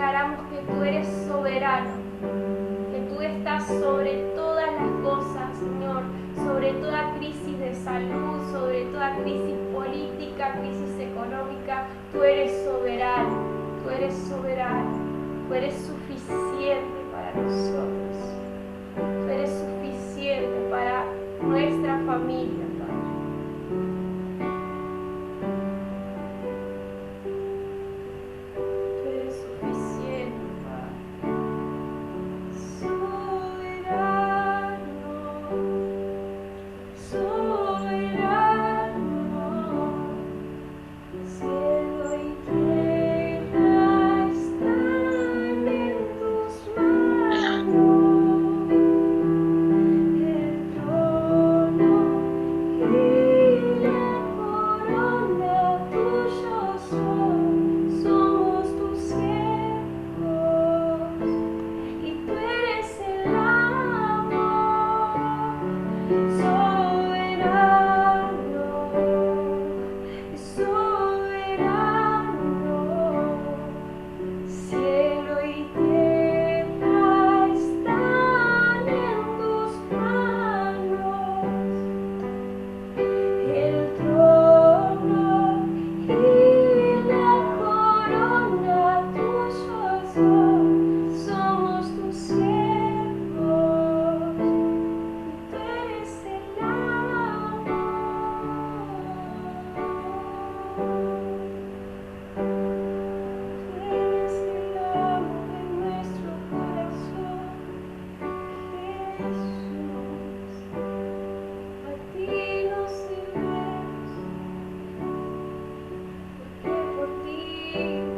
Declaramos que tú eres soberano, que tú sobre todas las cosas, Señor, sobre toda crisis de salud, sobre toda crisis política, crisis económica. Tú eres soberano, tú eres soberano, tú eres suficiente para nosotros, tú eres suficiente para nuestra familia, Padre. Tú eres suficiente, Padre. Soberano, soberano, cielo y tierra están en tus manos, el trono y la corona tuyos son, somos tus siervos, y tú eres el amor, soberano, soberano, cielo y tierra están en tus manos, el trono y la corona tuyos son, somos tus siervos, tú eres el amor. Tú eres el amor de nuestro corazón, Jesús. A ti nos debemos, porque por ti,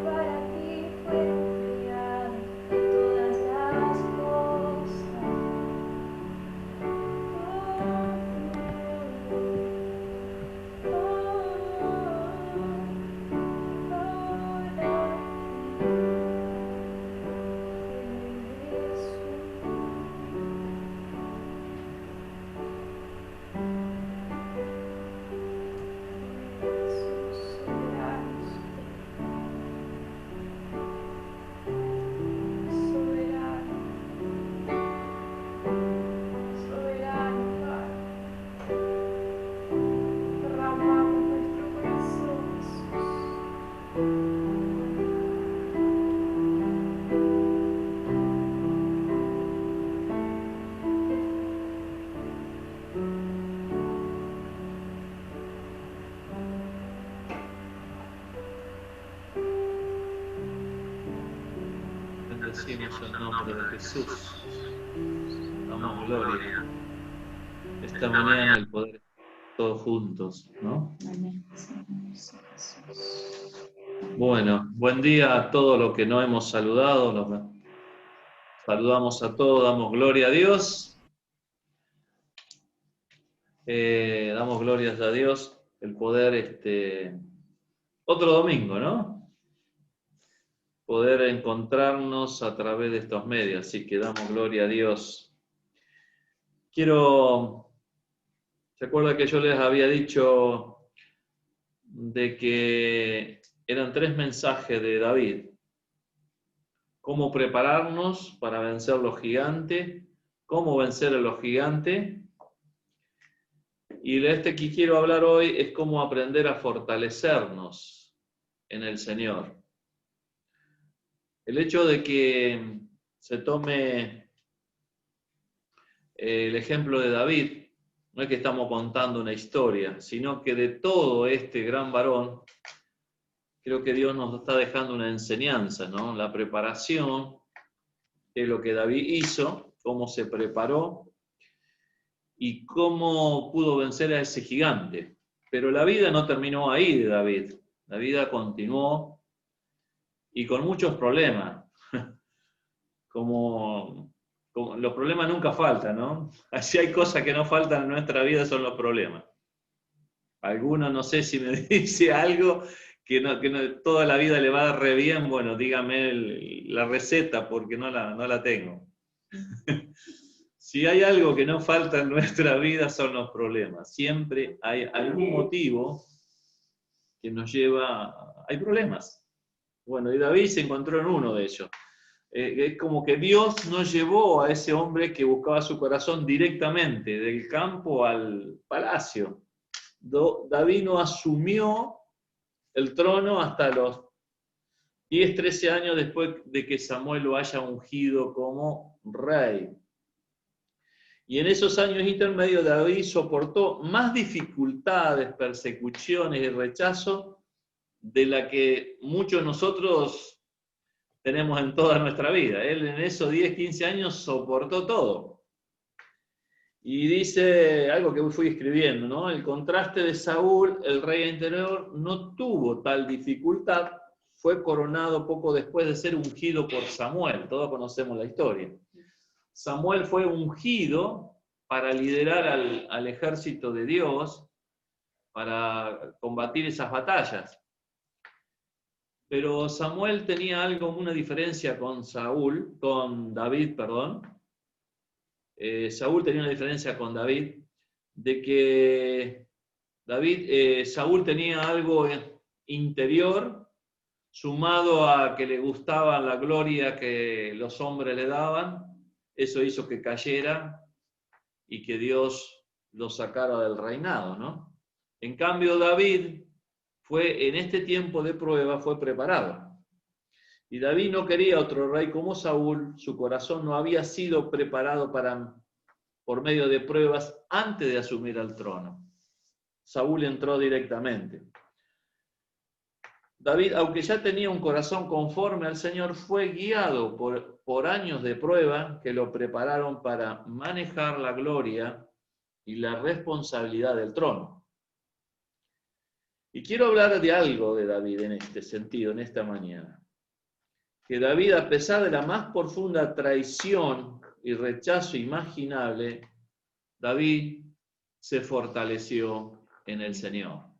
para ti fueron creadas todas las cosas. Soberano, Padre. Derramamos nuestro corazón, Jesús. Bendecimos el nombre de Jesús. Damos gloria. Esta mañana el poder todos juntos, ¿no? Amén. Señor Jesús. Bueno, buen día a todos los que no hemos saludado. Los saludamos a todos, damos gloria a Dios. Damos glorias a Dios. El poder, otro domingo, ¿no? Poder encontrarnos a través de estos medios, así que damos gloria a Dios. ¿Se acuerdan que yo les había dicho de que eran 3 mensajes de David? Cómo prepararnos para vencer los gigantes, cómo vencer a los gigantes. Y este que quiero hablar hoy es cómo aprender a fortalecernos en el Señor. El hecho de que se tome el ejemplo de David, no es que estamos contando una historia, sino que de todo este gran varón, creo que Dios nos está dejando una enseñanza, ¿no? La preparación de lo que David hizo, cómo se preparó y cómo pudo vencer a ese gigante. Pero la vida no terminó ahí de David, la vida continuó y con muchos problemas. Como los problemas nunca faltan, ¿no? Si hay cosas que no faltan en nuestra vida son los problemas. Alguno, no sé si me dice algo que toda la vida le va a dar re bien, bueno, dígame la receta porque no la tengo. Si hay algo que no falta en nuestra vida son los problemas. Siempre hay algún motivo que nos lleva... Hay problemas. Bueno, y David se encontró en uno de ellos. Es como que Dios no llevó a ese hombre que buscaba su corazón directamente del campo al palacio. David no asumió el trono hasta los 10, 13 años después de que Samuel lo haya ungido como rey. Y en esos años intermedios David soportó más dificultades, persecuciones y rechazo de la que muchos de nosotros tenemos en toda nuestra vida. Él en esos 10, 15 años soportó todo. Y dice algo que fui escribiendo, ¿no? El contraste de Saúl, el rey anterior, no tuvo tal dificultad, fue coronado poco después de ser ungido por Samuel. Todos conocemos la historia. Samuel fue ungido para liderar al ejército de Dios, para combatir esas batallas. Pero Samuel tenía algo, una diferencia con David. Saúl tenía una diferencia con David, de que Saúl tenía algo interior, sumado a que le gustaba la gloria que los hombres le daban. Eso hizo que cayera y que Dios lo sacara del reinado, ¿no? En cambio, David fue, en este tiempo de prueba, fue preparado. Y David no quería otro rey como Saúl, su corazón no había sido preparado por medio de pruebas antes de asumir el trono. Saúl entró directamente. David, aunque ya tenía un corazón conforme al Señor, fue guiado por años de prueba que lo prepararon para manejar la gloria y la responsabilidad del trono. Y quiero hablar de algo de David en este sentido, en esta mañana. Que David, a pesar de la más profunda traición y rechazo imaginable, David se fortaleció en el Señor.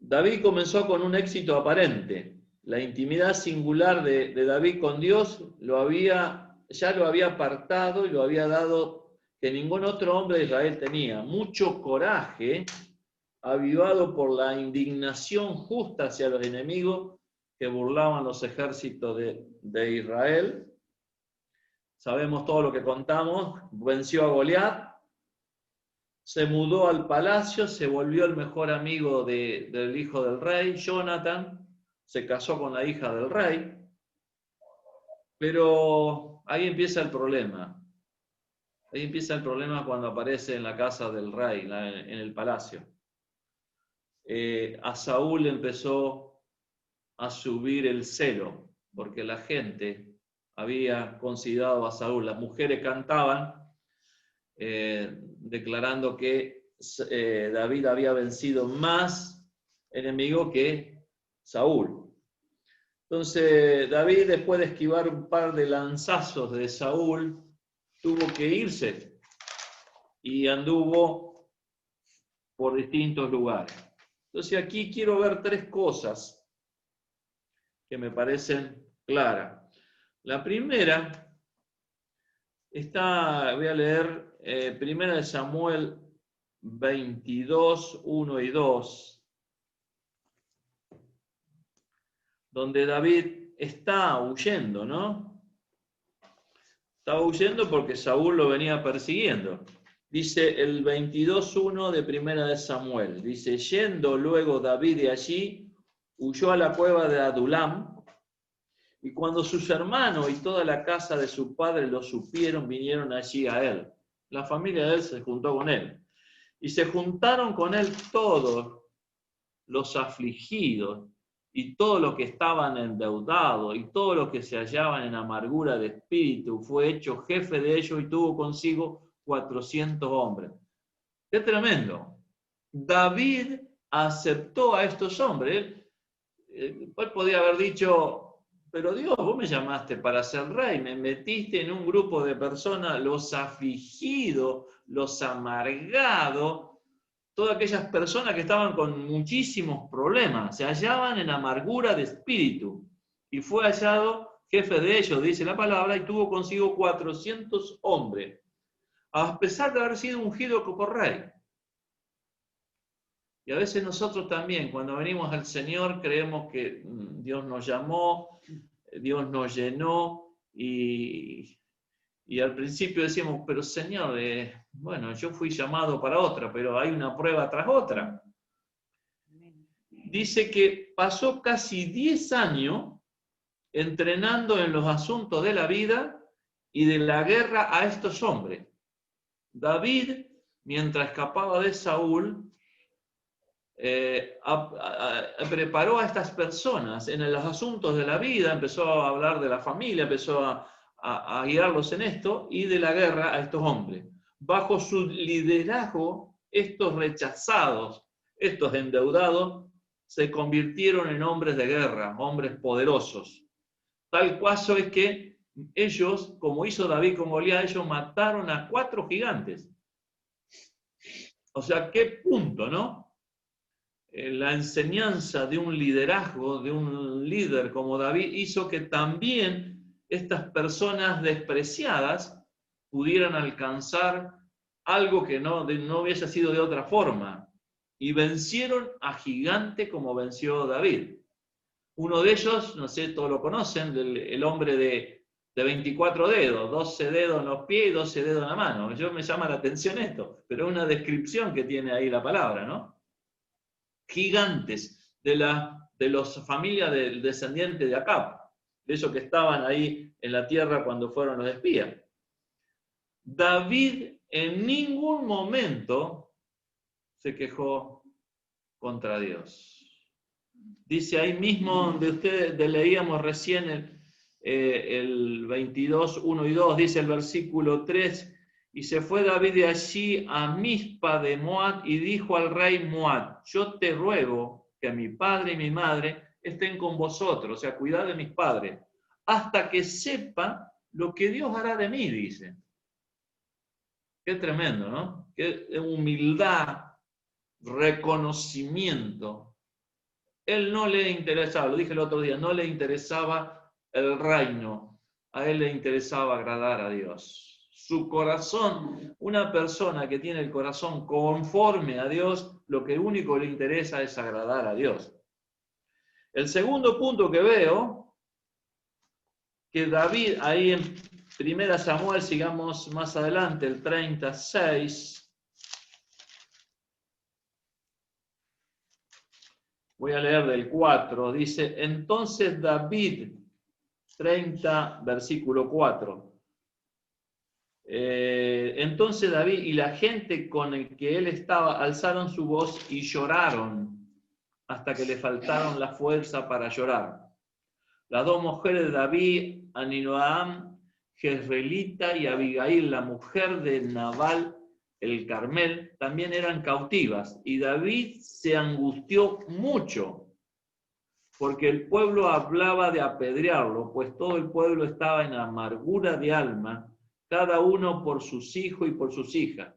David comenzó con un éxito aparente. La intimidad singular de David con Dios ya lo había apartado y lo había dado que ningún otro hombre de Israel tenía. Mucho coraje, avivado por la indignación justa hacia los enemigos que burlaban los ejércitos de Israel. Sabemos todo lo que contamos. Venció a Goliat, se mudó al palacio, se volvió el mejor amigo del hijo del rey, Jonathan, se casó con la hija del rey, pero ahí empieza el problema. Ahí empieza el problema cuando aparece en la casa del rey, en el palacio. A Saúl empezó a subir el celo, porque la gente había considerado a Saúl. Las mujeres cantaban declarando que David había vencido más enemigos que Saúl. Entonces David, después de esquivar un par de lanzazos de Saúl, tuvo que irse y anduvo por distintos lugares. Entonces aquí quiero ver tres cosas que me parecen claras. La primera voy a leer 1 Samuel 22, 1 y 2, donde David está huyendo, ¿no? Estaba huyendo porque Saúl lo venía persiguiendo. Dice el 22.1 de 1 Samuel. Dice, yendo luego David de allí, huyó a la cueva de Adulam, y cuando sus hermanos y toda la casa de su padre lo supieron, vinieron allí a él. La familia de él se juntó con él. Y se juntaron con él todos los afligidos, y todos los que estaban endeudados, y todos los que se hallaban en amargura de espíritu. Fue hecho jefe de ellos y tuvo consigo 400 hombres. ¡Qué tremendo! David aceptó a estos hombres. Él podía haber dicho, pero Dios, vos me llamaste para ser rey, me metiste en un grupo de personas, los afligidos, los amargados, todas aquellas personas que estaban con muchísimos problemas, se hallaban en amargura de espíritu, y fue hallado jefe de ellos, dice la palabra, y tuvo consigo 400 hombres, a pesar de haber sido ungido por rey. Y a veces nosotros también, cuando venimos al Señor, creemos que Dios nos llamó, Dios nos llenó y al principio decimos, pero Señor, bueno, yo fui llamado para otra, pero hay una prueba tras otra. Dice que pasó casi 10 años entrenando en los asuntos de la vida y de la guerra a estos hombres. David, mientras escapaba de Saúl, preparó a estas personas en los asuntos de la vida, empezó a hablar de la familia, empezó a guiarlos en esto, y de la guerra a estos hombres. Bajo su liderazgo, estos rechazados, estos endeudados, se convirtieron en hombres de guerra, hombres poderosos. Tal caso es que ellos, como hizo David con Goliat, ellos mataron a 4 gigantes. O sea, ¿qué punto, no? La enseñanza de un liderazgo, de un líder como David, hizo que también estas personas despreciadas pudieran alcanzar algo que no hubiese sido de otra forma. Y vencieron a gigante como venció David. Uno de ellos, no sé, todos lo conocen, el hombre de 24 dedos, 12 dedos en los pies y 12 dedos en la mano. Yo me llama la atención esto, pero es una descripción que tiene ahí la palabra, ¿no? Gigantes de las familias del descendiente de Acab, de esos que estaban ahí en la tierra cuando fueron los espías. David en ningún momento se quejó contra Dios. Dice ahí mismo donde ustedes leíamos recién el 22, 1 y 2, dice el versículo 3, y se fue David de allí a Mizpa de Moab y dijo al rey Moab, yo te ruego que mi padre y mi madre estén con vosotros, o sea, cuidad de mis padres, hasta que sepa lo que Dios hará de mí, dice. Qué tremendo, ¿no? Qué humildad, reconocimiento. Él no le interesaba, lo dije el otro día, no le interesaba el reino, a él le interesaba agradar a Dios. Su corazón, una persona que tiene el corazón conforme a Dios, lo que único le interesa es agradar a Dios. El segundo punto que veo, que David, ahí en 1 Samuel, sigamos más adelante, el 36, voy a leer del 4, dice, entonces David, 30, versículo 4, entonces David y la gente con el que él estaba alzaron su voz y lloraron hasta que le faltaron la fuerza para llorar. Las 2 mujeres de David, Ahinoam, Jezreelita y Abigail, la mujer de Nabal, el Carmel, también eran cautivas, y David se angustió mucho, porque el pueblo hablaba de apedrearlo, pues todo el pueblo estaba en amargura de alma, cada uno por sus hijos y por sus hijas.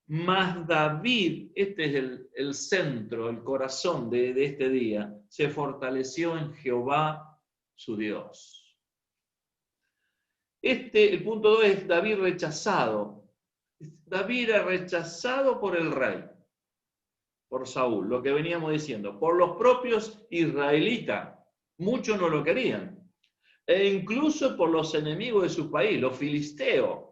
Mas David, este es el centro, el corazón de este día, se fortaleció en Jehová su Dios. El punto 2 es David rechazado. David era rechazado por el rey, por Saúl, lo que veníamos diciendo, por los propios israelitas. Muchos no lo querían. E incluso por los enemigos de su país, los filisteos.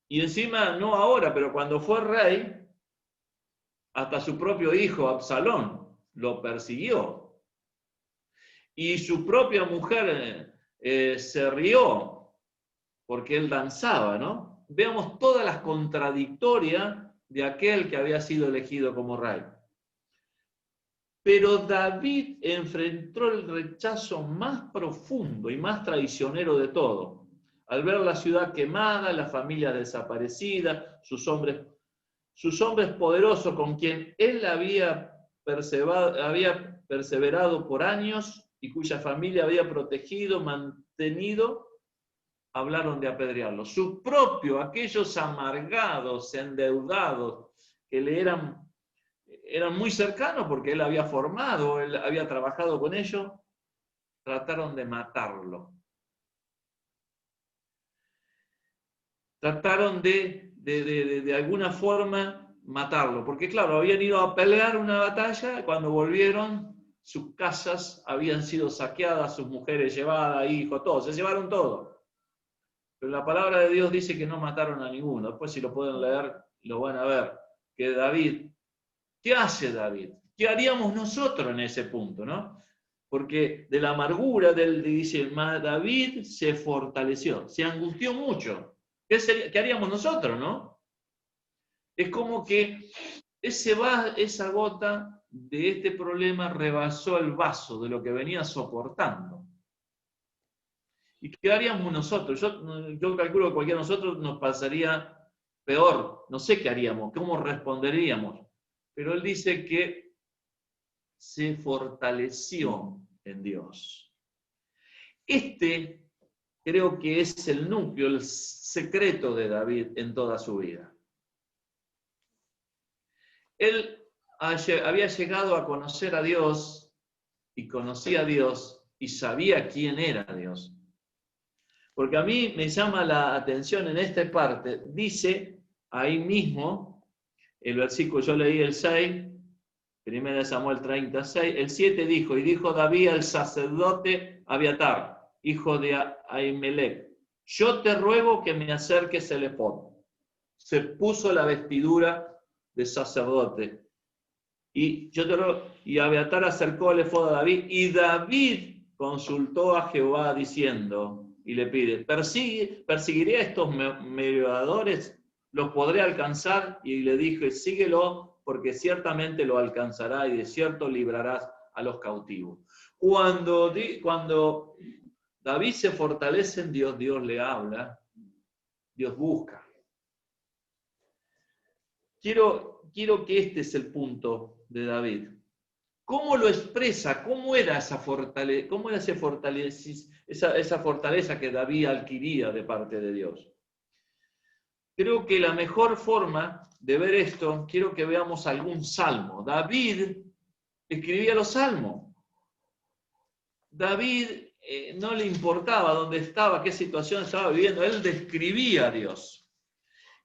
Y encima, no ahora, pero cuando fue rey, hasta su propio hijo Absalón lo persiguió. Y su propia mujer se rió porque él danzaba, ¿no? Veamos todas las contradictorias de aquel que había sido elegido como rey. Pero David enfrentó el rechazo más profundo y más traicionero de todo. Al ver la ciudad quemada, la familia desaparecida, sus hombres poderosos con quien él había perseverado por años y cuya familia había protegido, mantenido, hablaron de apedrearlo. Aquellos amargados, endeudados, que le eran muy cercanos porque él había formado, él había trabajado con ellos, trataron de matarlo. Trataron de alguna forma matarlo, porque claro, habían ido a pelear una batalla, cuando volvieron, sus casas habían sido saqueadas, sus mujeres llevadas, hijos, todo, se llevaron todo. Pero la palabra de Dios dice que no mataron a ninguno. Después si lo pueden leer, lo van a ver. Que David, ¿qué hace David? ¿Qué haríamos nosotros en ese punto, no? Porque de la amargura dice, David se fortaleció, se angustió mucho. ¿Qué haríamos nosotros, no? Es como que esa gota de este problema rebasó el vaso de lo que venía soportando. ¿Y qué haríamos nosotros? Yo calculo que cualquiera de nosotros nos pasaría peor. No sé qué haríamos, cómo responderíamos. Pero él dice que se fortaleció en Dios. Este creo que es el núcleo, el secreto de David en toda su vida. Él había llegado a conocer a Dios y conocía a Dios y sabía quién era Dios. Porque a mí me llama la atención en esta parte, dice ahí mismo, el versículo, yo leí el 6, 1 Samuel 36, el 7 dijo, y dijo David al sacerdote Abiatar, hijo de Ahimelech, yo te ruego que me acerques el efod. Se puso la vestidura de sacerdote. Y Abiatar acercó el efod a David, y David consultó a Jehová diciendo, y le pide, ¿perseguiré a estos merodeadores? ¿Los podré alcanzar? Y le dije, síguelo, porque ciertamente lo alcanzará, y de cierto librarás a los cautivos. Cuando David se fortalece en Dios, Dios le habla, Dios busca. Quiero que este es el punto de David. ¿Cómo lo expresa? ¿Cómo era esa fortaleza que David adquiría de parte de Dios? Creo que la mejor forma de ver esto, quiero que veamos algún salmo. David escribía los salmos. David no le importaba dónde estaba, qué situación estaba viviendo, él describía a Dios.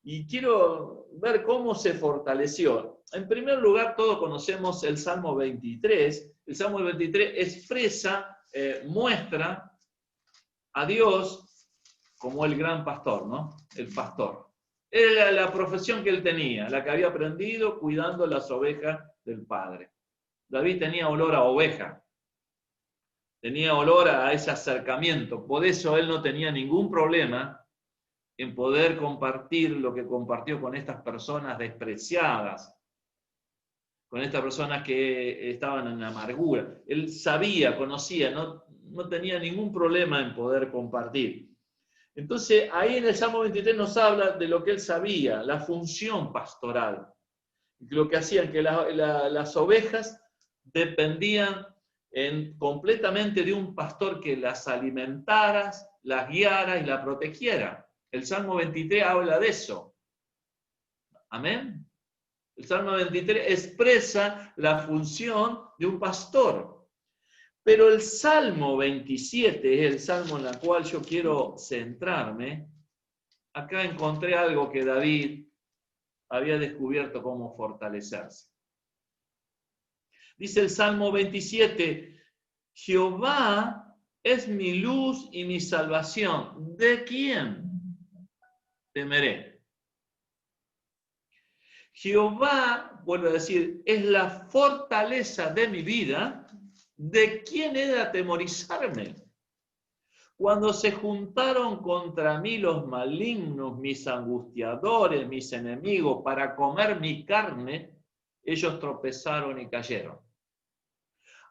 Y quiero ver cómo se fortaleció. En primer lugar, todos conocemos el Salmo 23. El Salmo 23 expresa, muestra a Dios como el gran pastor, ¿no? El pastor. Era la profesión que él tenía, la que había aprendido cuidando las ovejas del Padre. David tenía olor a oveja. Tenía olor a ese acercamiento. Por eso él no tenía ningún problema en poder compartir lo que compartió con estas personas despreciadas, con estas personas que estaban en amargura. Él sabía, conocía, no tenía ningún problema en poder compartir. Entonces, ahí en el Salmo 23 nos habla de lo que él sabía, la función pastoral. Lo que hacían, que las ovejas dependían completamente de un pastor que las alimentara, las guiara y las protegiera. El Salmo 23 habla de eso. Amén. El Salmo 23 expresa la función de un pastor. Pero el Salmo 27 es el salmo en el cual yo quiero centrarme. Acá encontré algo que David había descubierto cómo fortalecerse. Dice el Salmo 27, Jehová es mi luz y mi salvación. ¿De quién temeré? Jehová, vuelvo a decir, es la fortaleza de mi vida. ¿De quién he de atemorizarme? Cuando se juntaron contra mí los malignos, mis angustiadores, mis enemigos, para comer mi carne, ellos tropezaron y cayeron.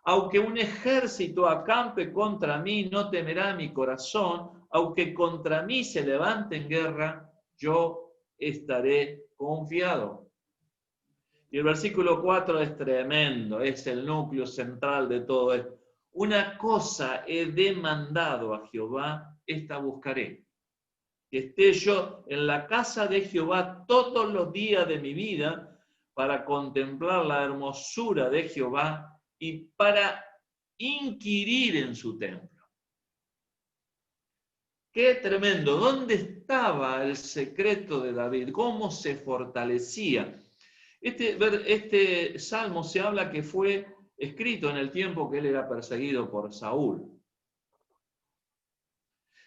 Aunque un ejército acampe contra mí, no temerá mi corazón. Aunque contra mí se levante en guerra, yo estaré confiado. Y el versículo 4 es tremendo, es el núcleo central de todo esto. Una cosa he demandado a Jehová, esta buscaré. Que esté yo en la casa de Jehová todos los días de mi vida para contemplar la hermosura de Jehová y para inquirir en su templo. Qué tremendo. ¿Dónde estaba el secreto de David? ¿Cómo se fortalecía? Este salmo se habla que fue escrito en el tiempo que él era perseguido por Saúl.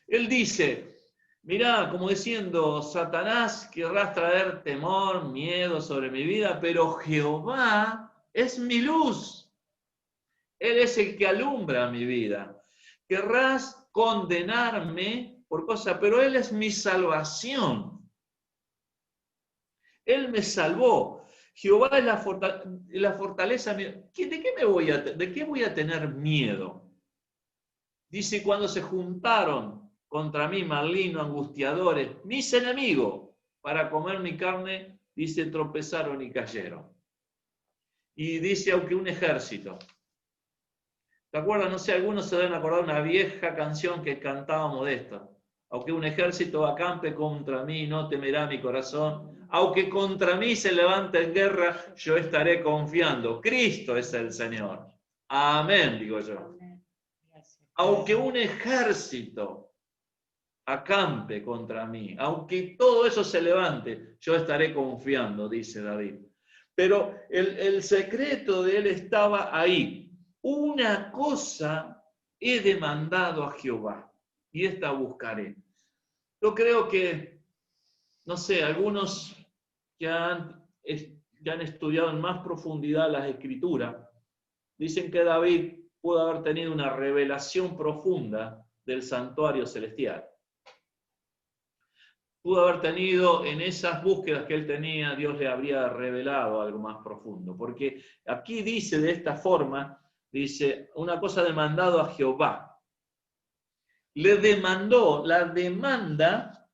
Él dice, mirá, como diciendo, Satanás querrás traer temor, miedo sobre mi vida, pero Jehová es mi luz. Él es el que alumbra mi vida. Querrás condenarme por cosas, pero Él es mi salvación. Él me salvó. Jehová es la fortaleza. ¿De qué voy a tener miedo? Dice, cuando se juntaron contra mí, maligno, angustiadores, mis enemigos, para comer mi carne, dice, tropezaron y cayeron. Y dice, aunque un ejército. ¿Te acuerdas? No sé, algunos se deben acordar una vieja canción que cantábamos de esto. Aunque un ejército acampe contra mí, no temerá mi corazón. Aunque contra mí se levante en guerra, yo estaré confiando. Cristo es el Señor. Amén, digo yo. Aunque un ejército acampe contra mí, aunque todo eso se levante, yo estaré confiando, dice David. Pero el secreto de él estaba ahí. Una cosa he demandado a Jehová, y esta buscaré. Yo creo que, no sé, algunos que han estudiado en más profundidad las Escrituras, dicen que David pudo haber tenido una revelación profunda del santuario celestial. Pudo haber tenido, en esas búsquedas que él tenía, Dios le habría revelado algo más profundo. Porque aquí dice de esta forma, dice, una cosa demandado a Jehová. Le demandó, la demanda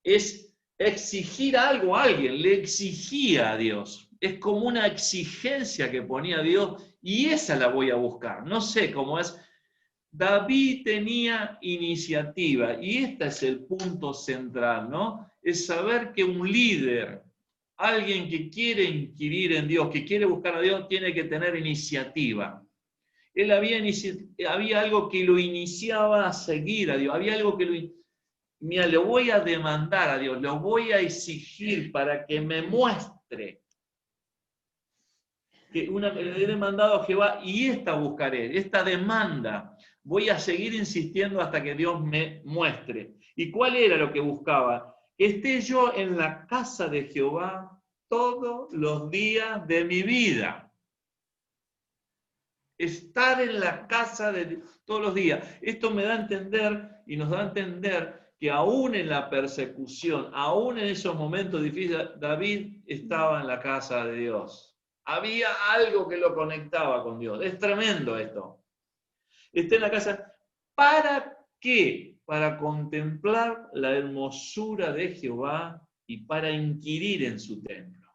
es exigir algo a alguien, le exigía a Dios. Es como una exigencia que ponía Dios y esa la voy a buscar. No sé cómo es. David tenía iniciativa y este es el punto central, ¿no? Es saber que un líder, alguien que quiere inquirir en Dios, que quiere buscar a Dios, tiene que tener iniciativa. Él había algo que lo iniciaba a seguir a Dios, había algo que mira, le voy a demandar a Dios, lo voy a exigir para que me muestre. Le he demandado a Jehová y esta buscaré, esta demanda. Voy a seguir insistiendo hasta que Dios me muestre. ¿Y cuál era lo que buscaba? Que esté yo en la casa de Jehová todos los días de mi vida. Estar en la casa de todos los días. Esto me da a entender y nos da a entender que aún en la persecución, aún en esos momentos difíciles, David estaba en la casa de Dios. Había algo que lo conectaba con Dios. Es tremendo esto. Está en la casa. ¿Para qué? Para contemplar la hermosura de Jehová y para inquirir en su templo.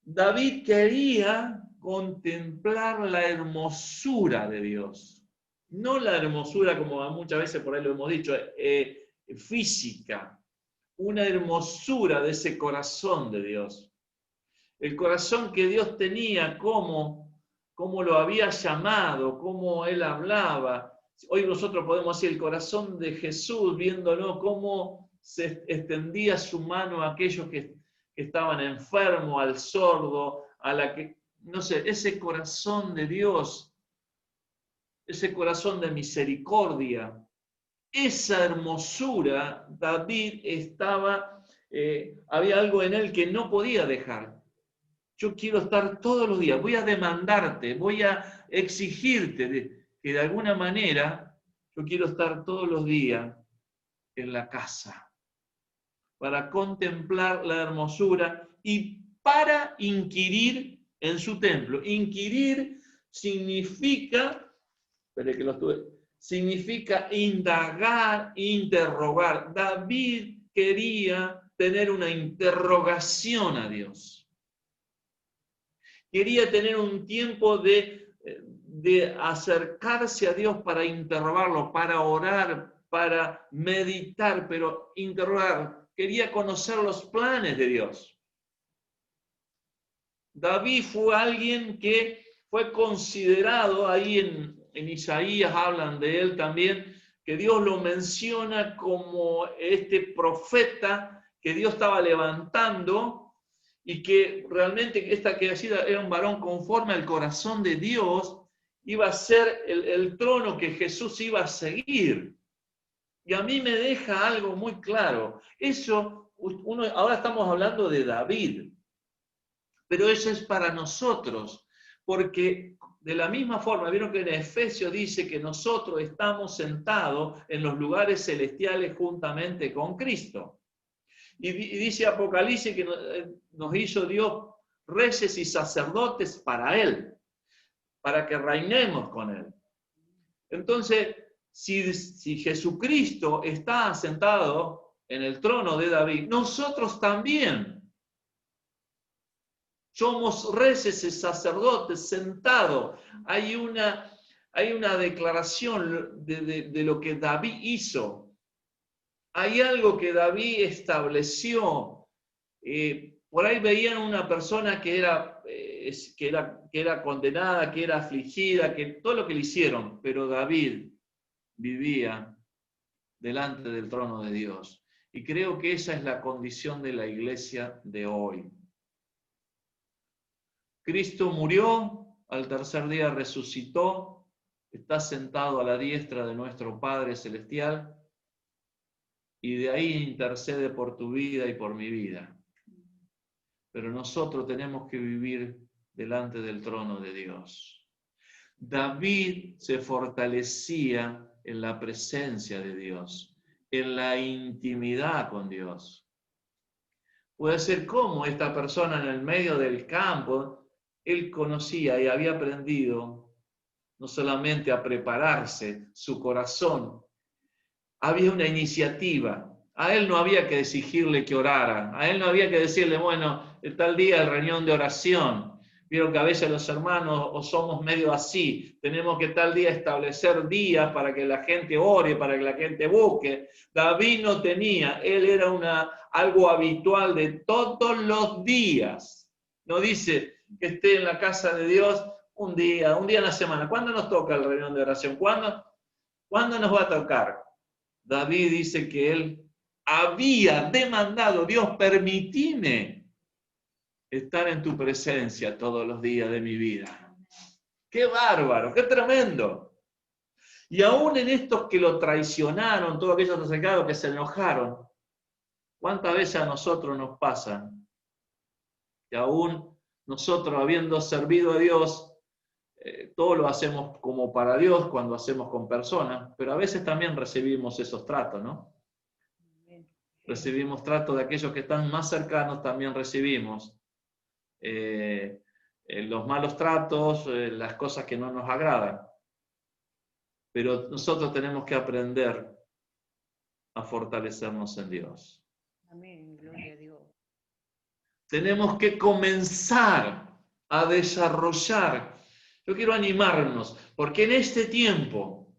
David quería contemplar la hermosura de Dios. No la hermosura, como muchas veces por ahí lo hemos dicho, física. Una hermosura de ese corazón de Dios. El corazón que Dios tenía, cómo lo había llamado, cómo Él hablaba. Hoy nosotros podemos decir el corazón de Jesús, viéndolo cómo se extendía su mano a aquellos que estaban enfermos, al sordo, a la que, no sé, ese corazón de Dios, ese corazón de misericordia, esa hermosura, David había algo en él que no podía dejar. Yo quiero estar todos los días, voy a demandarte, voy a exigirte que de alguna manera yo quiero estar todos los días en la casa para contemplar la hermosura y para inquirir en su templo. Inquirir significa, significa indagar, interrogar. David quería tener una interrogación a Dios. Quería tener un tiempo de acercarse a Dios para interrogarlo, para orar, para meditar, pero interrogar. Quería conocer los planes de Dios. David fue alguien que fue considerado, ahí en Isaías hablan de él también, que Dios lo menciona como este profeta que Dios estaba levantando y que realmente esta que era un varón conforme al corazón de Dios, iba a ser el trono que Jesús iba a seguir. Y a mí me deja algo muy claro. Eso, ahora estamos hablando de David, pero eso es para nosotros, porque de la misma forma, vieron que en Efesios dice que nosotros estamos sentados en los lugares celestiales juntamente con Cristo. Y dice Apocalipsis que nos hizo Dios reyes y sacerdotes para Él, para que reinemos con Él. Entonces, si Jesucristo está sentado en el trono de David, nosotros también somos reyes y sacerdotes sentados. Hay una declaración de lo que David hizo. Hay algo que David estableció. Por ahí veían una persona que era condenada, que era afligida, que todo lo que le hicieron, pero David vivía delante del trono de Dios. Y creo que esa es la condición de la iglesia de hoy. Cristo murió, al tercer día resucitó, está sentado a la diestra de nuestro Padre Celestial y de ahí intercede por tu vida y por mi vida. Pero nosotros tenemos que vivir delante del trono de Dios. David se fortalecía en la presencia de Dios, en la intimidad con Dios. Puede ser como esta persona en el medio del campo, él conocía y había aprendido no solamente a prepararse su corazón, había una iniciativa. A él no había que exigirle que orara, a él no había que decirle, bueno, tal día el reunión de oración. Vieron que a veces los hermanos o somos medio así, tenemos que tal día establecer días para que la gente ore, para que la gente busque. David no tenía, él era algo habitual de todos los días. No dice que esté en la casa de Dios un día en la semana. ¿Cuándo nos toca la reunión de oración? ¿Cuándo nos va a tocar? David dice que él había demandado, Dios, permitime estar en tu presencia todos los días de mi vida. ¡Qué bárbaro! ¡Qué tremendo! Y aún en estos que lo traicionaron, todos aquellos acercados que se enojaron, ¿cuántas veces a nosotros nos pasan? Que aún nosotros, habiendo servido a Dios, todo lo hacemos como para Dios cuando hacemos con personas, pero a veces también recibimos esos tratos, ¿no? Recibimos tratos de aquellos que están más cercanos, también recibimos los malos tratos, las cosas que no nos agradan. Pero nosotros tenemos que aprender a fortalecernos en Dios. Amén, gloria a Dios. Tenemos que comenzar a desarrollar. Yo quiero animarnos, porque en este tiempo,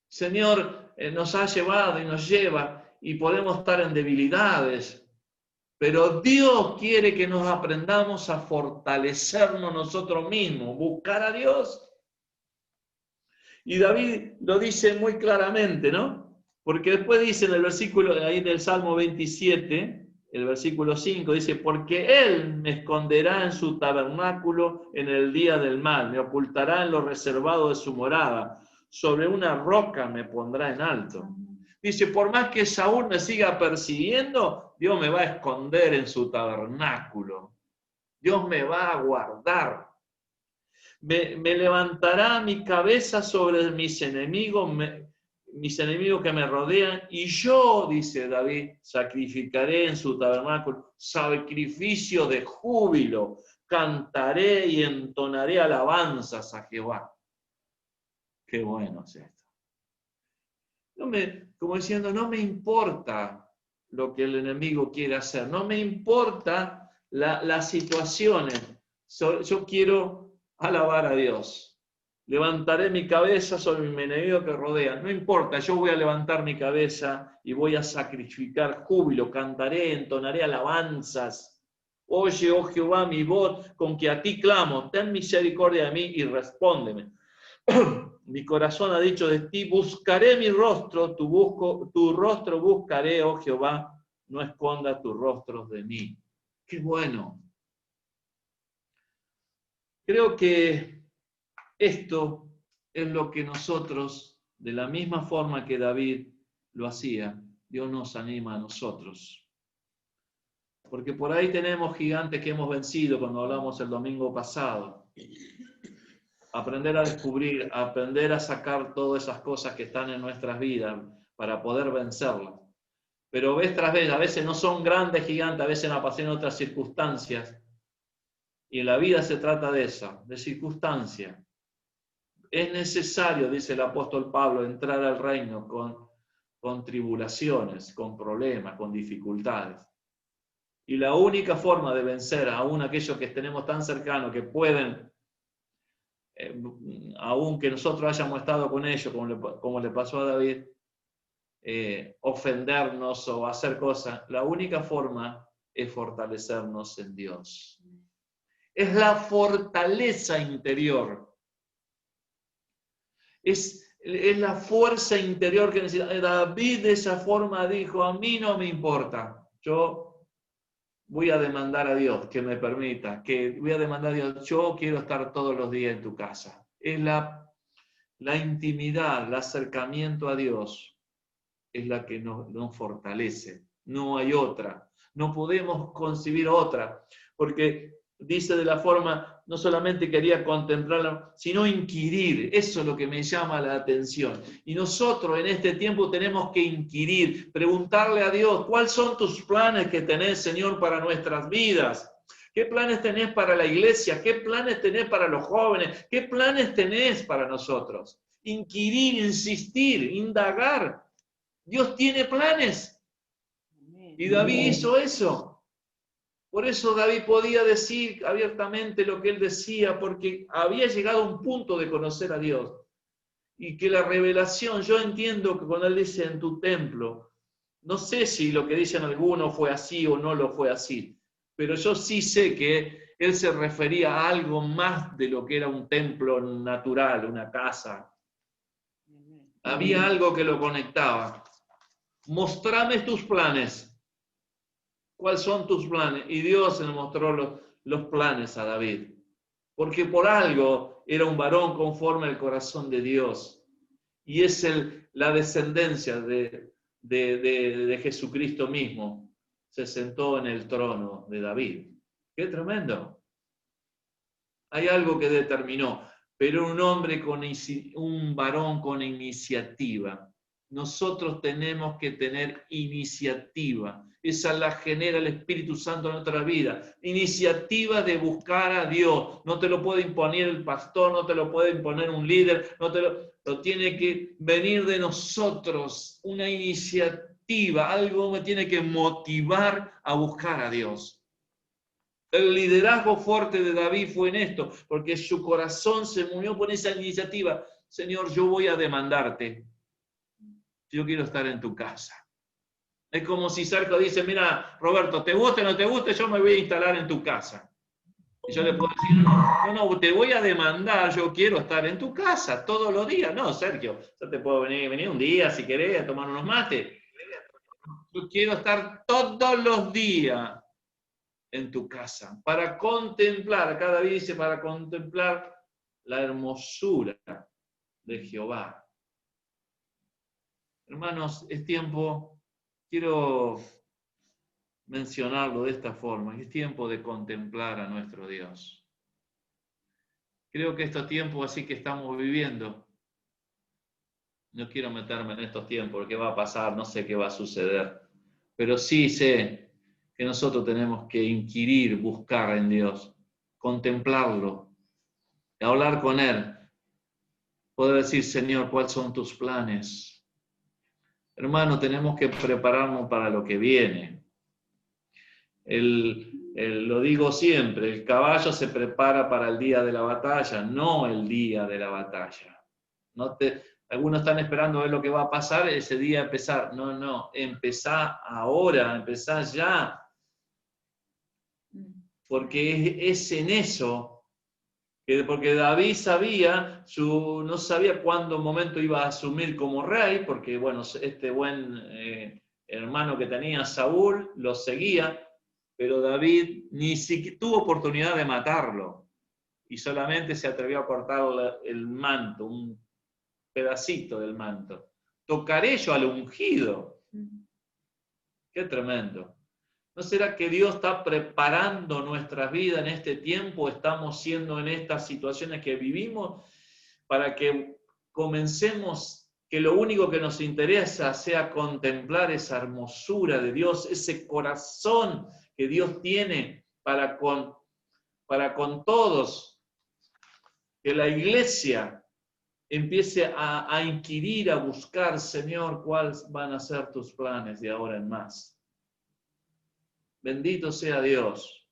Señor nos ha llevado y nos lleva, y podemos estar en debilidades, pero Dios quiere que nos aprendamos a fortalecernos nosotros mismos, buscar a Dios. Y David lo dice muy claramente, ¿no? Porque después dice en el versículo ahí del Salmo 27, el versículo 5, dice, porque Él me esconderá en su tabernáculo en el día del mal, me ocultará en lo reservado de su morada, sobre una roca me pondrá en alto. Dice, por más que Saúl me siga persiguiendo, Dios me va a esconder en su tabernáculo. Dios me va a guardar. Me levantará mi cabeza sobre mis enemigos que me rodean, y yo, dice David, sacrificaré en su tabernáculo sacrificio de júbilo, cantaré y entonaré alabanzas a Jehová. Qué bueno es esto. Como diciendo, no me importa lo que el enemigo quiere hacer, no me importa las situaciones, yo quiero alabar a Dios. Levantaré mi cabeza sobre mi enemigo que rodea. No importa, yo voy a levantar mi cabeza y voy a sacrificar júbilo, cantaré, entonaré alabanzas. Oye, oh Jehová, mi voz con que a ti clamo, ten misericordia de mí y respóndeme. Mi corazón ha dicho de ti, buscaré mi rostro, tu rostro buscaré, oh Jehová, no esconda tu rostro de mí. Qué bueno. Creo que esto es lo que nosotros, de la misma forma que David lo hacía, Dios nos anima a nosotros. Porque por ahí tenemos gigantes que hemos vencido cuando hablamos el domingo pasado. Aprender a descubrir, aprender a sacar todas esas cosas que están en nuestras vidas para poder vencerlas. Pero vez tras vez, a veces no son grandes gigantes, a veces aparecen otras circunstancias. Y en la vida se trata de eso, de circunstancias. Es necesario, dice el apóstol Pablo, entrar al reino con tribulaciones, con problemas, con dificultades. Y la única forma de vencer aún aquellos que tenemos tan cercanos, que pueden, aun que nosotros hayamos estado con ellos, como le pasó a David, ofendernos o hacer cosas, la única forma es fortalecernos en Dios. Es la fortaleza interior. Es la fuerza interior que necesita. David de esa forma dijo, a mí no me importa, yo voy a demandar a Dios que me permita, voy a demandar a Dios, yo quiero estar todos los días en tu casa. Es la intimidad, el acercamiento a Dios, es la que nos fortalece. No hay otra. No podemos concebir otra, porque dice de la forma, no solamente quería contemplarla, sino inquirir. Eso es lo que me llama la atención. Y nosotros en este tiempo tenemos que inquirir, preguntarle a Dios, ¿cuáles son tus planes que tenés, Señor, para nuestras vidas? ¿Qué planes tenés para la iglesia? ¿Qué planes tenés para los jóvenes? ¿Qué planes tenés para nosotros? Inquirir, insistir, indagar. Dios tiene planes. Y David hizo eso. Por eso David podía decir abiertamente lo que él decía, porque había llegado a un punto de conocer a Dios. Y que la revelación, yo entiendo que cuando él dice en tu templo, no sé si lo que dicen algunos fue así o no lo fue así, pero yo sí sé que él se refería a algo más de lo que era un templo natural, una casa. Había algo que lo conectaba. Mostrame tus planes. ¿Cuáles son tus planes? Y Dios le mostró los planes a David. Porque por algo era un varón conforme al corazón de Dios. Y es la descendencia de Jesucristo mismo. Se sentó en el trono de David. ¡Qué tremendo! Hay algo que determinó. Pero un varón con iniciativa. Nosotros tenemos que tener iniciativa. Esa la genera el Espíritu Santo en nuestra vida. Iniciativa de buscar a Dios. No te lo puede imponer el pastor, no te lo puede imponer un líder, lo tiene que venir de nosotros. Una iniciativa, algo me tiene que motivar a buscar a Dios. El liderazgo fuerte de David fue en esto, porque su corazón se movió por esa iniciativa. Señor, yo voy a demandarte. Yo quiero estar en tu casa. Es como si Sergio dice, mira, Roberto, te guste o no te guste, yo me voy a instalar en tu casa. Y yo le puedo decir, no, te voy a demandar, yo quiero estar en tu casa todos los días. No, Sergio, yo te puedo venir un día si querés a tomar unos mates. Yo quiero estar todos los días en tu casa para contemplar, acá David dice, para contemplar la hermosura de Jehová. Hermanos, es tiempo, quiero mencionarlo de esta forma, es tiempo de contemplar a nuestro Dios. Creo que estos tiempos así que estamos viviendo, no quiero meterme en estos tiempos, qué va a pasar, no sé qué va a suceder, pero sí sé que nosotros tenemos que inquirir, buscar en Dios, contemplarlo, hablar con Él, poder decir, Señor, ¿cuáles son tus planes? Hermano, tenemos que prepararnos para lo que viene. Lo digo siempre, el caballo se prepara para el día de la batalla, no el día de la batalla. Algunos están esperando ver lo que va a pasar, ese día empezar. No, empezá ahora, empezá ya. Porque es en eso. Porque David no sabía cuándo momento iba a asumir como rey, porque bueno, este buen hermano que tenía Saúl lo seguía, pero David ni siquiera tuvo oportunidad de matarlo. y solamente se atrevió a cortar el manto, un pedacito del manto. Tocaré yo al ungido. Qué tremendo. ¿No será que Dios está preparando nuestras vidas en este tiempo? Estamos siendo en estas situaciones que vivimos para que comencemos, que lo único que nos interesa sea contemplar esa hermosura de Dios, ese corazón que Dios tiene para con todos, que la iglesia empiece a inquirir, a buscar, Señor, cuáles van a ser tus planes de ahora en más. Bendito sea Dios.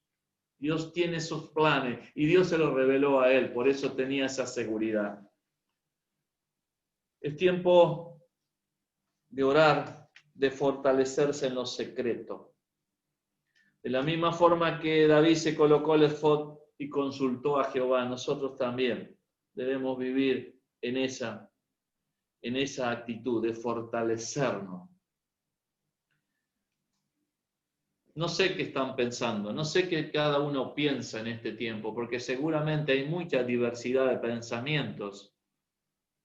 Dios tiene sus planes y Dios se los reveló a él, por eso tenía esa seguridad. Es tiempo de orar, de fortalecerse en lo secreto. De la misma forma que David se colocó el efod y consultó a Jehová, nosotros también debemos vivir en esa actitud de fortalecernos. No sé qué están pensando, no sé qué cada uno piensa en este tiempo, porque seguramente hay mucha diversidad de pensamientos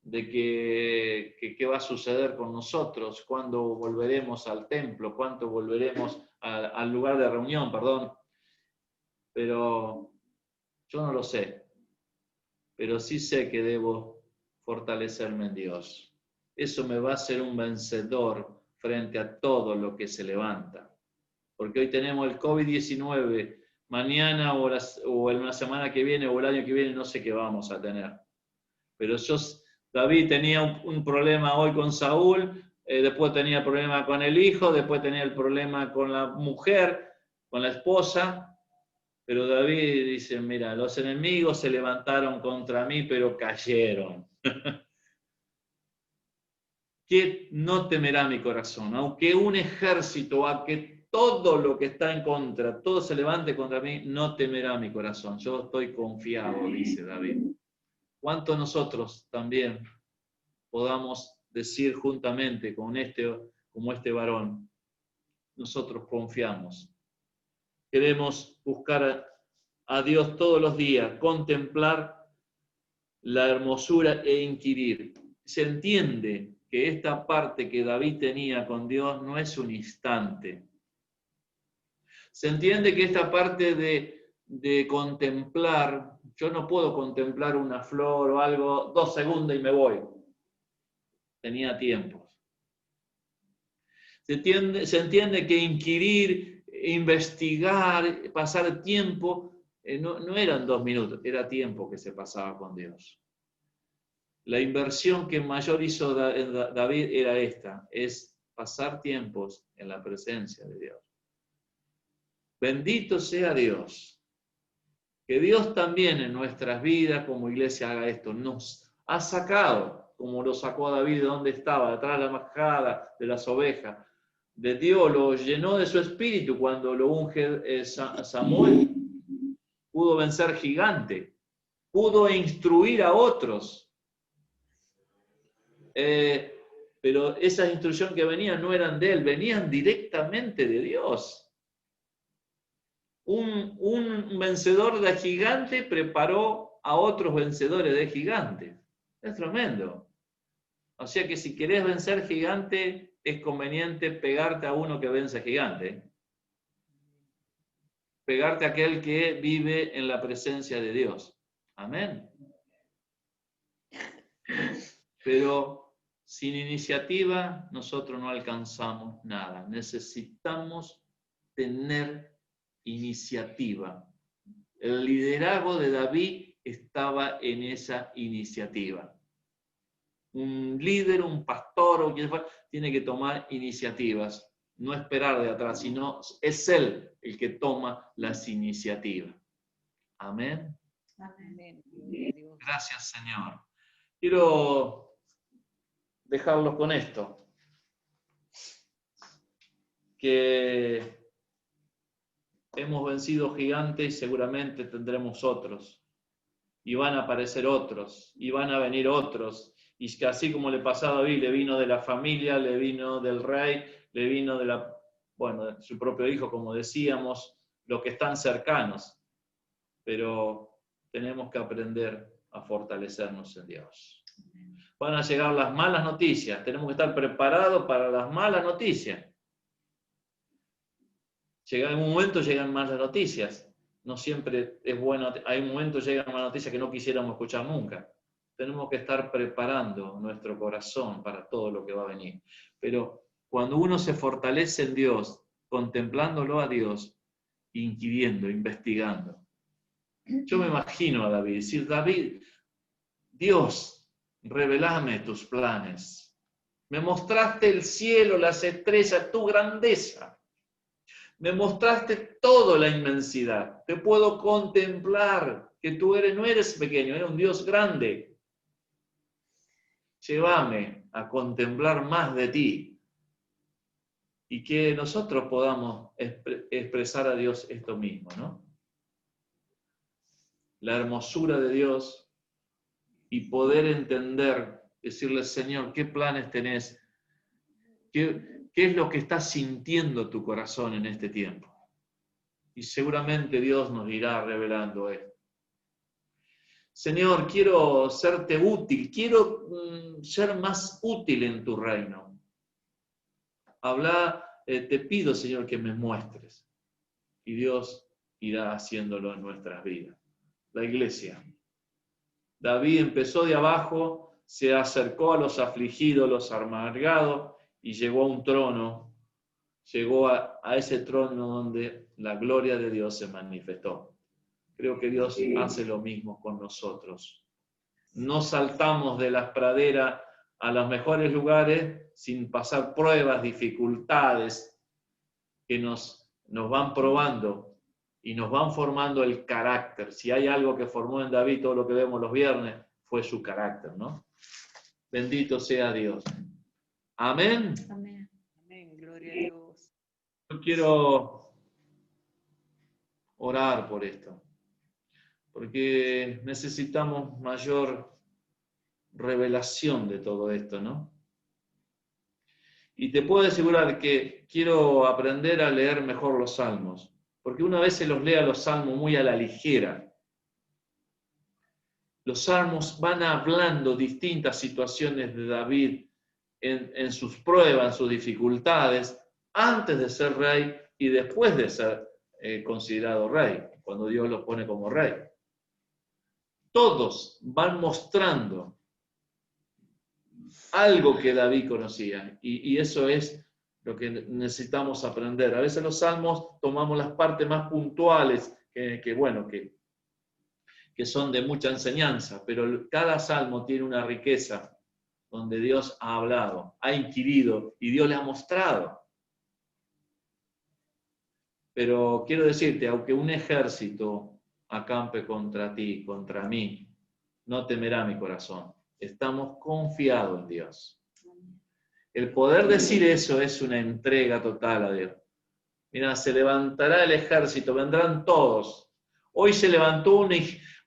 de qué va a suceder con nosotros, cuándo volveremos al templo, cuándo volveremos al lugar de reunión, perdón. Pero yo no lo sé, pero sí sé que debo fortalecerme en Dios. Eso me va a hacer un vencedor frente a todo lo que se levanta. Porque hoy tenemos el COVID-19, mañana o en una semana que viene o el año que viene no sé qué vamos a tener. Pero David tenía un problema hoy con Saúl, después tenía el problema con el hijo, después tenía el problema con la mujer, con la esposa. Pero David dice, mira, los enemigos se levantaron contra mí, pero cayeron. ¿Qué no temerá mi corazón? Aunque un ejército, aunque todo lo que está en contra, todo se levante contra mí, no temerá mi corazón. Yo estoy confiado, dice David. ¿Cuánto nosotros también podamos decir juntamente como este varón? Nosotros confiamos. Queremos buscar a Dios todos los días, contemplar la hermosura e inquirir. Se entiende que esta parte que David tenía con Dios no es un instante. Se entiende que esta parte de contemplar, yo no puedo contemplar una flor o algo 2 segundos y me voy. Tenía tiempos. Se entiende que inquirir, investigar, pasar tiempo, no eran 2 minutos, era tiempo que se pasaba con Dios. La inversión que mayor hizo David era esta, es pasar tiempos en la presencia de Dios. Bendito sea Dios. Que Dios también en nuestras vidas como iglesia haga esto. Nos ha sacado, como lo sacó a David de donde estaba, detrás de la majada de las ovejas. De Dios lo llenó de su espíritu cuando lo unge Samuel. Pudo vencer gigante. Pudo instruir a otros. Pero esas instrucciones que venían no eran de él, venían directamente de Dios. Un vencedor de gigante preparó a otros vencedores de gigante. Es tremendo. O sea que si querés vencer gigante, es conveniente pegarte a uno que vence gigante. Pegarte a aquel que vive en la presencia de Dios. Amén. Pero sin iniciativa nosotros no alcanzamos nada. Necesitamos tener iniciativa. El liderazgo de David estaba en esa iniciativa. Un líder, un pastor o quien fuera, tiene que tomar iniciativas, no esperar de atrás, sino es él el que toma las iniciativas. Amén. Amén. Gracias, Señor. Quiero dejarlos con esto. Que hemos vencido gigantes y seguramente tendremos otros. Y van a aparecer otros. Y van a venir otros. Y que así como le pasó a David, le vino de la familia, le vino del rey, le vino de de su propio hijo, como decíamos, los que están cercanos. Pero tenemos que aprender a fortalecernos en Dios. Van a llegar las malas noticias, tenemos que estar preparados para las malas noticias. En un momento llegan malas noticias, no siempre es bueno, hay un momento llegan malas noticias que no quisiéramos escuchar nunca. Tenemos que estar preparando nuestro corazón para todo lo que va a venir. Pero cuando uno se fortalece en Dios, contemplándolo a Dios, inquiriendo, investigando. Yo me imagino a David, decir, David, Dios, revelame tus planes. Me mostraste el cielo, las estrellas, tu grandeza. Me mostraste toda la inmensidad. Te puedo contemplar que tú no eres pequeño, eres un Dios grande. Llévame a contemplar más de ti. Y que nosotros podamos expresar a Dios esto mismo, ¿no? La hermosura de Dios y poder entender, decirle, Señor, ¿qué planes tenés? ¿Qué es lo que está sintiendo tu corazón en este tiempo? Y seguramente Dios nos irá revelando esto. Señor, quiero serte útil, quiero ser más útil en tu reino. Habla, te pido, Señor, que me muestres. Y Dios irá haciéndolo en nuestras vidas. La iglesia. David empezó de abajo, se acercó a los afligidos, los amargados, y llegó a un trono, llegó a ese trono donde la gloria de Dios se manifestó. Creo que Dios hace lo mismo con nosotros. No saltamos de las praderas a los mejores lugares sin pasar pruebas, dificultades que nos van probando y nos van formando el carácter. Si hay algo que formó en David, todo lo que vemos los viernes, fue su carácter, ¿no? Bendito sea Dios. Amén. Amén. Amén. Gloria a Dios. Yo quiero orar por esto, porque necesitamos mayor revelación de todo esto, ¿no? Y te puedo asegurar que quiero aprender a leer mejor los salmos, porque una vez se los lea los salmos muy a la ligera. Los salmos van hablando distintas situaciones de David en sus pruebas, en sus dificultades, antes de ser rey y después de ser considerado rey, cuando Dios lo pone como rey. Todos van mostrando algo que David conocía, y eso es lo que necesitamos aprender. A veces los salmos tomamos las partes más puntuales, que son de mucha enseñanza, pero cada salmo tiene una riqueza donde Dios ha hablado, ha inquirido y Dios le ha mostrado. Pero quiero decirte, aunque un ejército acampe contra ti, contra mí, no temerá mi corazón. Estamos confiados en Dios. El poder decir eso es una entrega total a Dios. Mira, se levantará el ejército, vendrán todos. Hoy se levantó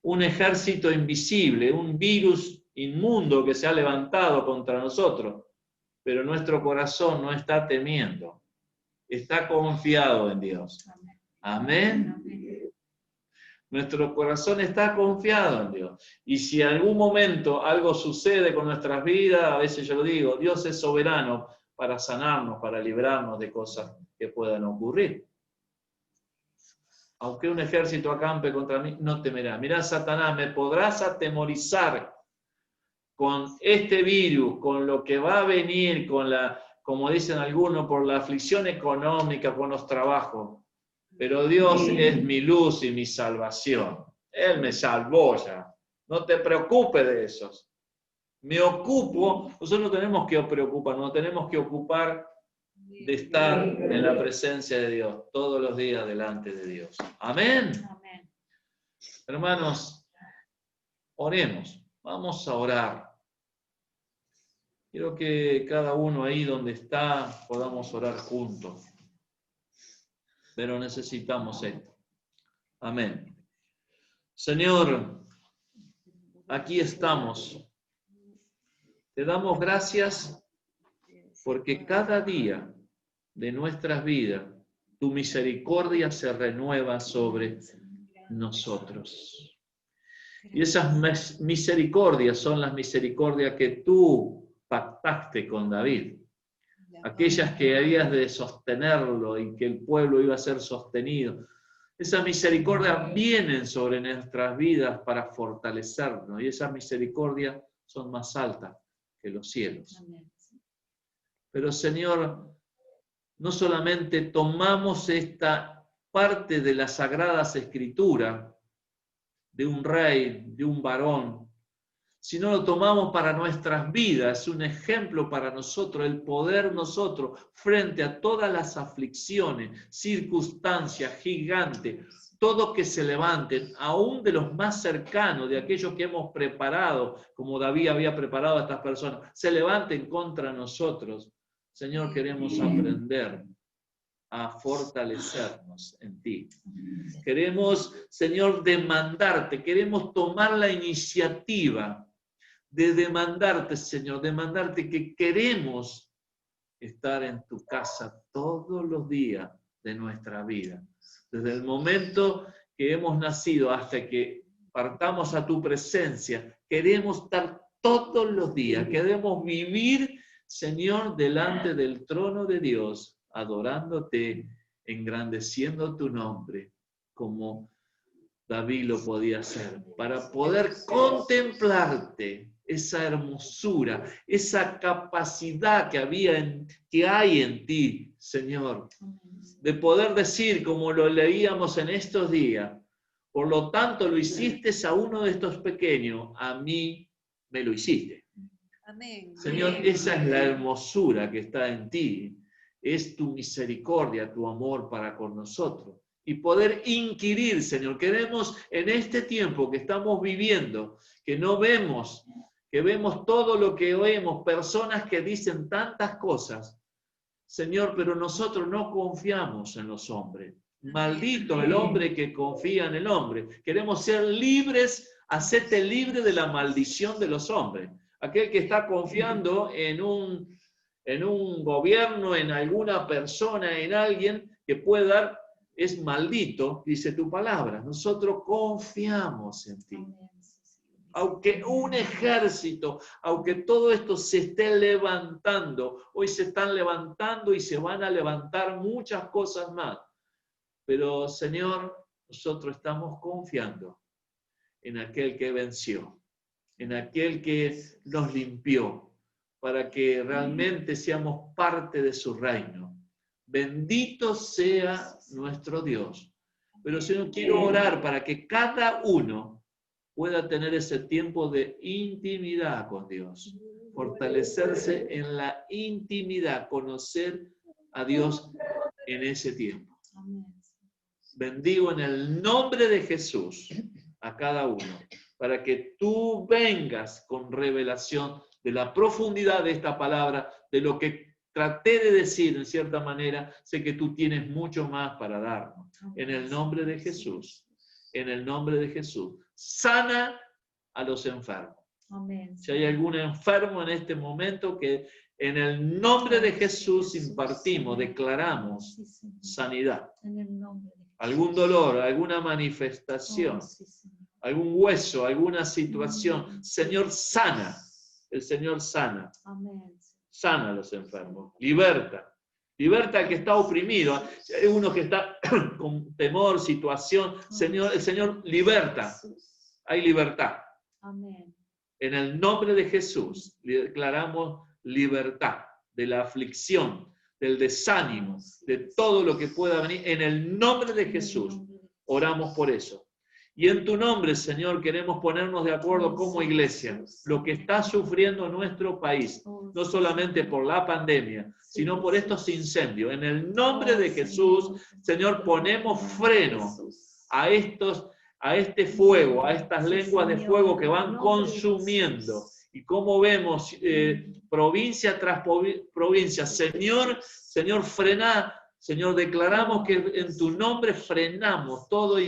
un ejército invisible, un virus inmundo que se ha levantado contra nosotros, pero nuestro corazón no está temiendo, está confiado en Dios. Amén. Nuestro corazón está confiado en Dios. Y si en algún momento algo sucede con nuestras vidas, a veces yo lo digo, Dios es soberano para sanarnos, para librarnos de cosas que puedan ocurrir. Aunque un ejército acampe contra mí, no temerá. Mirá, Satanás, me podrás atemorizar con este virus, con lo que va a venir, como dicen algunos, por la aflicción económica, con los trabajos. Pero Dios es mi luz y mi salvación. Él me salvó ya. No te preocupes de esos. Me ocupo, nosotros no tenemos que preocuparnos, tenemos que ocupar de estar en la presencia de Dios todos los días delante de Dios. Amén. Amén. Hermanos, oremos. Vamos a orar. Quiero que cada uno ahí donde está podamos orar juntos. Pero necesitamos esto. Amén. Señor, aquí estamos. Te damos gracias porque cada día de nuestras vidas tu misericordia se renueva sobre nosotros. Y esas misericordias son las misericordias que tú pactaste con David. Aquellas que habías de sostenerlo y que el pueblo iba a ser sostenido. Esas misericordias vienen sobre nuestras vidas para fortalecernos y esas misericordias son más altas que los cielos. Pero Señor, no solamente tomamos esta parte de las Sagradas Escrituras, de un rey, de un varón, sino lo tomamos para nuestras vidas, es un ejemplo para nosotros, el poder nosotros, frente a todas las aflicciones, circunstancias gigantes, todo que se levanten, aún de los más cercanos, de aquellos que hemos preparado, como David había preparado a estas personas, se levanten contra nosotros. Señor, queremos aprender a fortalecernos en ti. Queremos, Señor, demandarte, queremos tomar la iniciativa de demandarte, Señor, demandarte que queremos estar en tu casa todos los días de nuestra vida. Desde el momento que hemos nacido hasta que partamos a tu presencia, queremos estar todos los días, queremos vivir, Señor, delante del trono de Dios, adorándote, engrandeciendo tu nombre, como David lo podía hacer, para poder contemplarte, esa hermosura, esa capacidad que hay en ti, Señor, de poder decir, como lo leíamos en estos días, por lo tanto lo hiciste a uno de estos pequeños, a mí me lo hiciste. Amén. Señor, esa es la hermosura que está en ti, es tu misericordia, tu amor para con nosotros. Y poder inquirir, Señor, queremos en este tiempo que estamos viviendo, que no vemos, que vemos todo lo que oímos, personas que dicen tantas cosas, Señor, pero nosotros no confiamos en los hombres. Maldito el hombre que confía en el hombre. Queremos ser libres, hacerte libre de la maldición de los hombres. Aquel que está confiando en un gobierno, en alguna persona, en alguien que puede dar, es maldito, dice tu palabra. Nosotros confiamos en ti. Aunque un ejército, aunque todo esto se esté levantando, hoy se están levantando y se van a levantar muchas cosas más. Pero, Señor, nosotros estamos confiando en aquel que venció, en aquel que nos limpió, para que realmente seamos parte de su reino. Bendito sea nuestro Dios. Pero, Señor, quiero orar para que cada uno pueda tener ese tiempo de intimidad con Dios, fortalecerse en la intimidad, conocer a Dios en ese tiempo. Bendigo en el nombre de Jesús a cada uno, para que tú vengas con revelación de la profundidad de esta palabra, de lo que traté de decir en cierta manera. Sé que tú tienes mucho más para darnos. En el nombre de Jesús, en el nombre de Jesús. Sana a los enfermos. Amén. Si hay algún enfermo en este momento, que en el nombre de Jesús impartimos, declaramos sanidad. En el nombre de Jesús. Algún dolor, alguna manifestación, algún hueso, alguna situación. Señor, sana. El Señor sana. Amén. Sana a los enfermos. Liberta. Liberta al que está oprimido. Si hay uno que está con temor, situación, Señor, el Señor liberta. Hay libertad. Amén. En el nombre de Jesús declaramos libertad de la aflicción, del desánimo, de todo lo que pueda venir. En el nombre de Jesús oramos por eso. Y en tu nombre, Señor, queremos ponernos de acuerdo como iglesia, lo que está sufriendo nuestro país, no solamente por la pandemia, sino por estos incendios. En el nombre de Jesús, Señor, ponemos freno a este fuego, a estas lenguas de fuego que van consumiendo. Y como vemos, provincia tras provincia, Señor, frena, Señor, declaramos que en tu nombre frenamos todo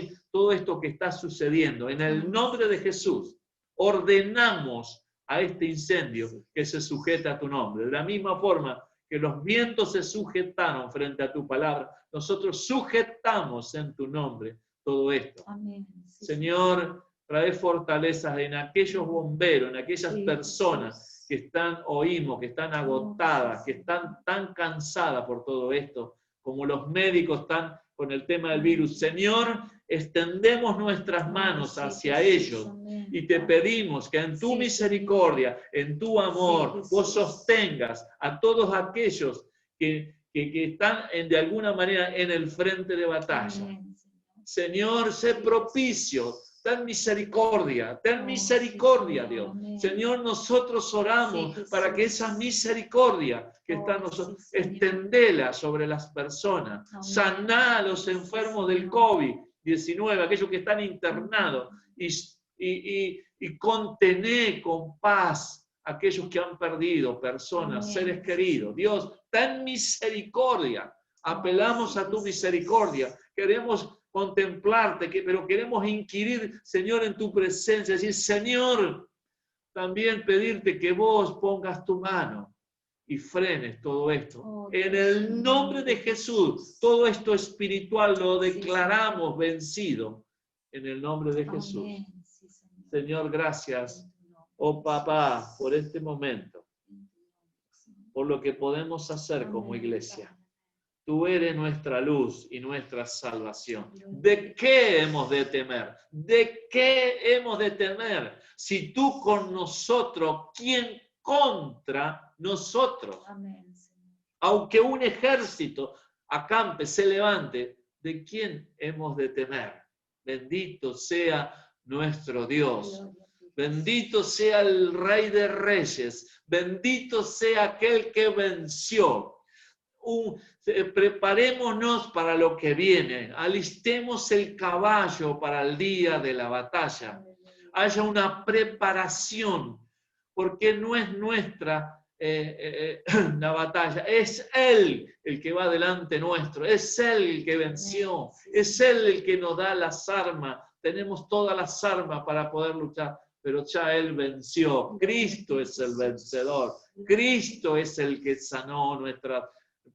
esto que está sucediendo. En el nombre de Jesús, ordenamos a este incendio que se sujeta a tu nombre. De la misma forma que los vientos se sujetaron frente a tu palabra, nosotros sujetamos en tu nombre todo esto. Amén. Señor, trae fortalezas en aquellos bomberos, en aquellas Sí, personas Jesús. que están, oímos, que están agotadas, que están tan cansadas por todo esto, como los médicos están con el tema del virus. Señor, extendemos nuestras manos Sí, hacia Jesús, ellos amén, y te Padre. pedimos que en tu Sí, misericordia, en tu amor, Sí, vos Jesús. sostengas a todos aquellos que están de alguna manera en el frente de batalla. Amén, Señor, sé propicio, ten misericordia sí, Dios. amén. Señor, nosotros oramos Sí, Jesús. para que esa misericordia que está en nosotros, sí, Señor. extendela sobre las personas, Amén. saná a los enfermos del COVID-19, aquellos que están internados, y contener con paz aquellos que han perdido personas, Amén. seres queridos. Dios, ten misericordia. Apelamos a tu misericordia. Queremos contemplarte, pero queremos inquirir, Señor, en tu presencia. Decir, Señor, también pedirte que vos pongas tu mano y frenes todo esto. En el nombre de Jesús, todo esto espiritual lo declaramos vencido. En el nombre de Jesús. Amén. Señor, gracias, oh papá, por este momento, por lo que podemos hacer como iglesia. Tú eres nuestra luz y nuestra salvación. ¿De qué hemos de temer? ¿De qué hemos de temer? Si tú con nosotros, ¿quién contra nosotros? Amén. Aunque un ejército acampe, se levante, ¿de quién hemos de temer? Bendito sea nuestro Dios. Bendito sea el Rey de Reyes. Bendito sea aquel que venció. Preparémonos para lo que viene. Alistemos el caballo para el día de la batalla. Haya una preparación, porque no es nuestra la batalla. Es Él el que va delante nuestro. Es Él el que venció. Es Él el que nos da las armas. Tenemos todas las armas para poder luchar, pero ya Él venció. Cristo es el vencedor. Cristo es el que sanó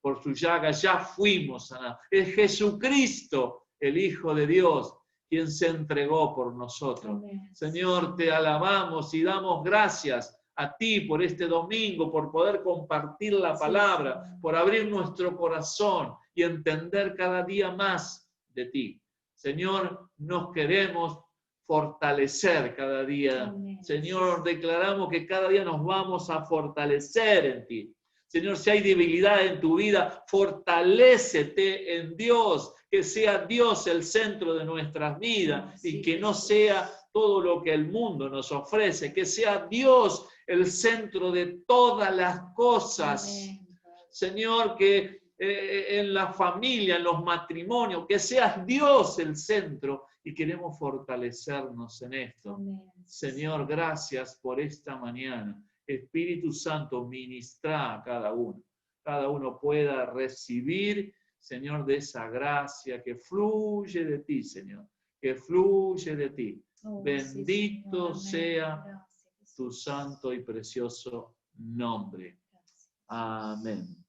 por su llaga ya fuimos sanados. Es Jesucristo, el Hijo de Dios, quien se entregó por nosotros. Amén. Señor, te alabamos y damos gracias a ti por este domingo, por poder compartir la palabra, por abrir nuestro corazón y entender cada día más de ti. Señor, nos queremos fortalecer cada día. Amén. Señor, declaramos que cada día nos vamos a fortalecer en ti. Señor, si hay debilidad en tu vida, fortalécete en Dios, que sea Dios el centro de nuestras vidas y que no sea todo lo que el mundo nos ofrece, que sea Dios el centro de todas las cosas. Amén. Señor, que en la familia, en los matrimonios, que seas Dios el centro y queremos fortalecernos en esto. Amén. Señor, gracias por esta mañana. Espíritu Santo, ministra a cada uno. Cada uno pueda recibir, Señor, de esa gracia que fluye de ti, Señor. Que fluye de ti. Bendito sea tu santo y precioso nombre. Amén.